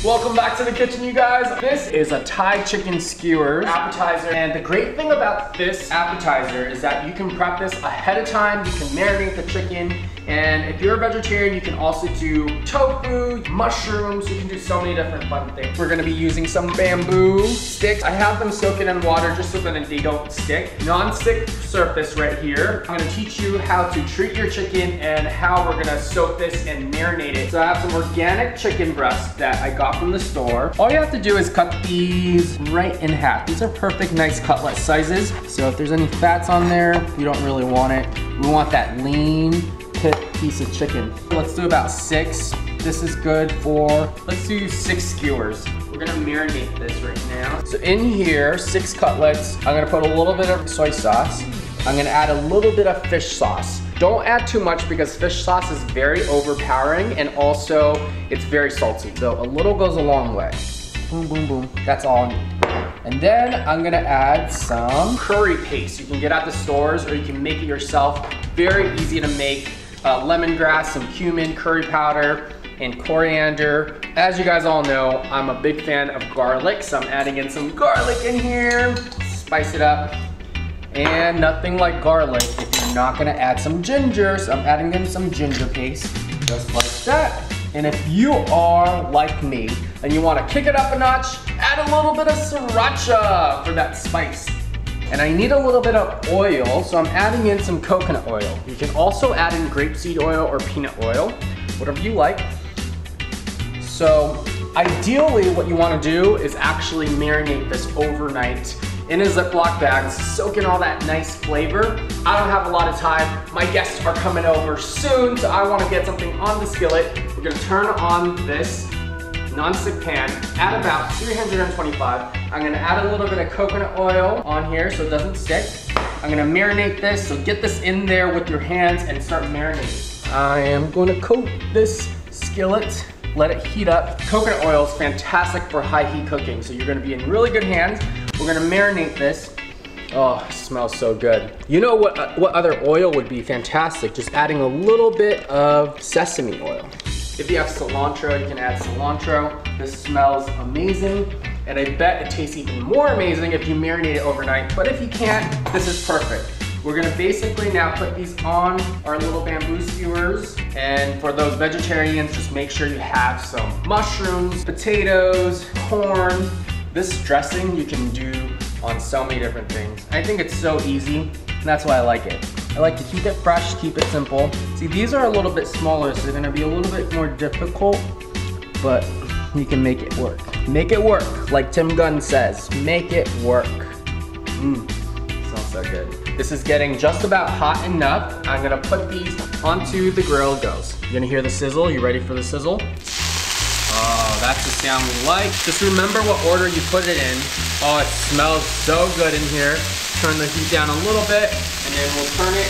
Welcome back to the kitchen, you guys. This is a Thai chicken skewers appetizer. And the great thing about this appetizer is that you can prep this ahead of time. You can marinate the chicken. And if you're a vegetarian, you can also do tofu, mushrooms. You can do so many different fun things. We're gonna be using some bamboo sticks. I have them soaking in water just so that they don't stick. Non-stick surface right here. I'm gonna teach you how to treat your chicken and how we're gonna soak this and marinate it. So I have some organic chicken breasts that I got from the store. All you have to do is cut these right in half. These are perfect, nice cutlet sizes. So if there's any fats on there, you don't really want it. We want that lean piece of chicken. Let's do about 6. This is good for, let's do 6 skewers. We're gonna marinate this right now. So in here, 6 cutlets. I'm gonna put a little bit of soy sauce. I'm gonna add a little bit of fish sauce. Don't add too much because fish sauce is very overpowering and also it's very salty. So a little goes a long way. Boom, boom, boom. That's all I need. And then I'm gonna add some curry paste. You can get at the stores or you can make it yourself. Very easy to make. Lemongrass, some cumin, curry powder, and coriander. As you guys all know, I'm a big fan of garlic, so I'm adding in some garlic in here. Spice it up. And nothing like garlic if you're not gonna add some ginger, so I'm adding in some ginger paste, just like that. And if you are like me and you wanna kick it up a notch, add a little bit of sriracha for that spice. And I need a little bit of oil, so I'm adding in some coconut oil. You can also add in grapeseed oil or peanut oil, whatever you like. So ideally what you wanna do is actually marinate this overnight in a Ziploc bag, soak in all that nice flavor. I don't have a lot of time. My guests are coming over soon, so I wanna get something on the skillet. We're gonna turn on this non-stick pan at about 325. I'm gonna add a little bit of coconut oil on here so it doesn't stick. I'm gonna marinate this, so get this in there with your hands and start marinating. I am gonna coat this skillet, let it heat up. Coconut oil is fantastic for high heat cooking, so you're gonna be in really good hands. We're gonna marinate this. Oh, it smells so good. You know what other oil would be fantastic? Just adding a little bit of sesame oil. If you have cilantro, you can add cilantro. This smells amazing, and I bet it tastes even more amazing if you marinate it overnight, but if you can't, this is perfect. We're gonna basically now put these on our little bamboo skewers, and for those vegetarians, just make sure you have some mushrooms, potatoes, corn. This dressing you can do on so many different things. I think it's so easy, and that's why I like it. I like to keep it fresh, keep it simple. See, these are a little bit smaller, so they're gonna be a little bit more difficult, but you can make it work. Make it work, like Tim Gunn says, make it work. Smells so good. This is getting just about hot enough. I'm gonna put these onto the grill. It goes. You're gonna hear the sizzle. You ready for the sizzle? Oh, that's the sound we like. Just remember what order you put it in. Oh, it smells so good in here. Turn the heat down a little bit, and then we'll turn it.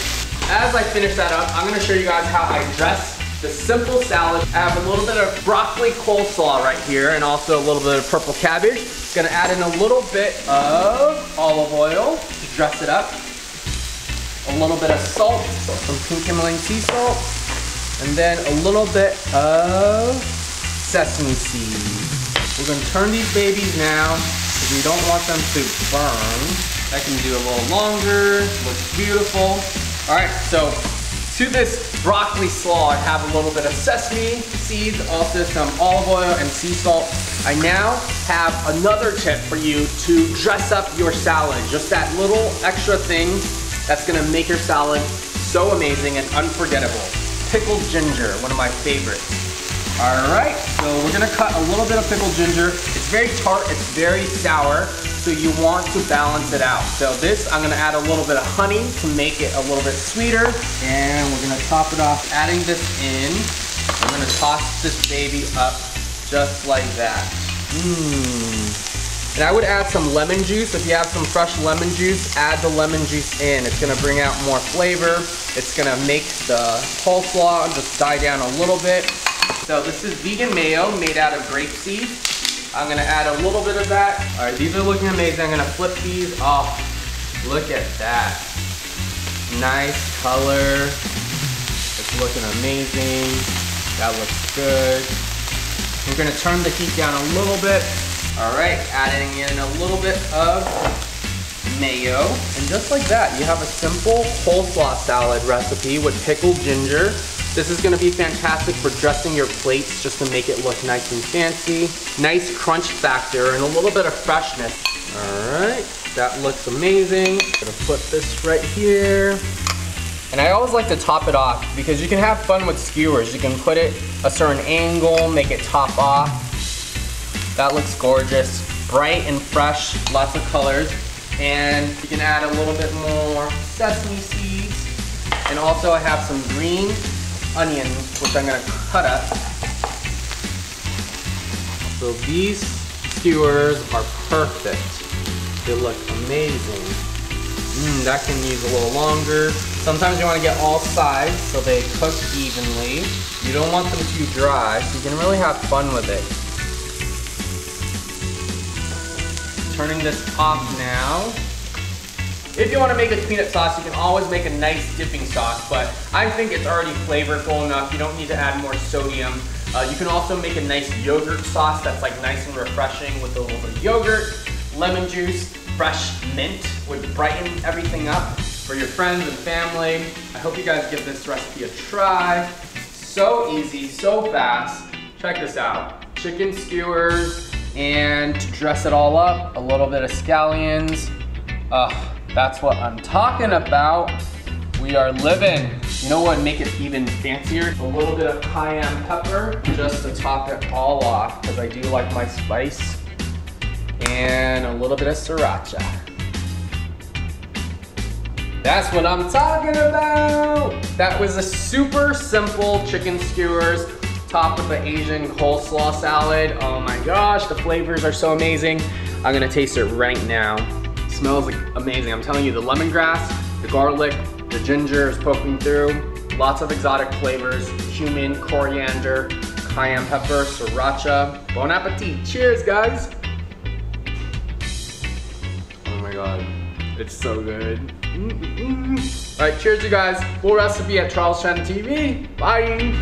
As I finish that up, I'm gonna show you guys how I dress the simple salad. I have a little bit of broccoli coleslaw right here, and also a little bit of purple cabbage. Gonna add in a little bit of olive oil to dress it up. A little bit of salt, some pink Himalayan sea salt, and then a little bit of sesame seeds. We're gonna turn these babies now, because we don't want them to burn. I can do a little longer, looks beautiful. All right, so to this broccoli slaw, I have a little bit of sesame seeds, also some olive oil and sea salt. I now have another tip for you to dress up your salad. Just that little extra thing that's gonna make your salad so amazing and unforgettable. Pickled ginger, one of my favorites. All right, so we're gonna cut a little bit of pickled ginger. It's very tart, it's very sour, so you want to balance it out. So this, I'm gonna add a little bit of honey to make it a little bit sweeter. And we're gonna top it off, adding this in. I'm gonna toss this baby up just like that. And I would add some lemon juice. If you have some fresh lemon juice, add the lemon juice in. It's gonna bring out more flavor. It's gonna make the coleslaw just die down a little bit. So this is vegan mayo made out of grapeseed. I'm gonna add a little bit of that. All right, these are looking amazing. I'm gonna flip these off. Look at that. Nice color. It's looking amazing. That looks good. We're gonna turn the heat down a little bit. All right, adding in a little bit of mayo. And just like that, you have a simple coleslaw salad recipe with pickled ginger. This is gonna be fantastic for dressing your plates just to make it look nice and fancy. Nice crunch factor and a little bit of freshness. All right, that looks amazing. Gonna put this right here. And I always like to top it off because you can have fun with skewers. You can put it a certain angle, make it top off. That looks gorgeous. Bright and fresh, lots of colors. And you can add a little bit more sesame seeds. And also I have some green onions, which I'm gonna cut up. So these skewers are perfect. They look amazing. That can use a little longer. Sometimes you want to get all sides so they cook evenly. You don't want them too dry, so you can really have fun with it. Turning this off now. If you want to make a peanut sauce, you can always make a nice dipping sauce, but I think it's already flavorful enough. You don't need to add more sodium. You can also make a nice yogurt sauce that's like nice and refreshing with a little bit of yogurt, lemon juice, fresh mint would brighten everything up for your friends and family. I hope you guys give this recipe a try. So easy, so fast. Check this out. Chicken skewers, and to dress it all up, a little bit of scallions. That's what I'm talking about. We are living. You know what would make it even fancier? A little bit of cayenne pepper, just to top it all off, because I do like my spice. And a little bit of sriracha. That's what I'm talking about. That was a super simple chicken skewers topped with the Asian coleslaw salad. Oh my gosh, the flavors are so amazing. I'm gonna taste it right now. It smells like amazing. I'm telling you, the lemongrass, the garlic, the ginger is poking through. Lots of exotic flavors, cumin, coriander, cayenne pepper, sriracha. Bon appetit. Cheers, guys. Oh my God, it's so good. All right, cheers you guys. Full recipe at Chen TV. Bye.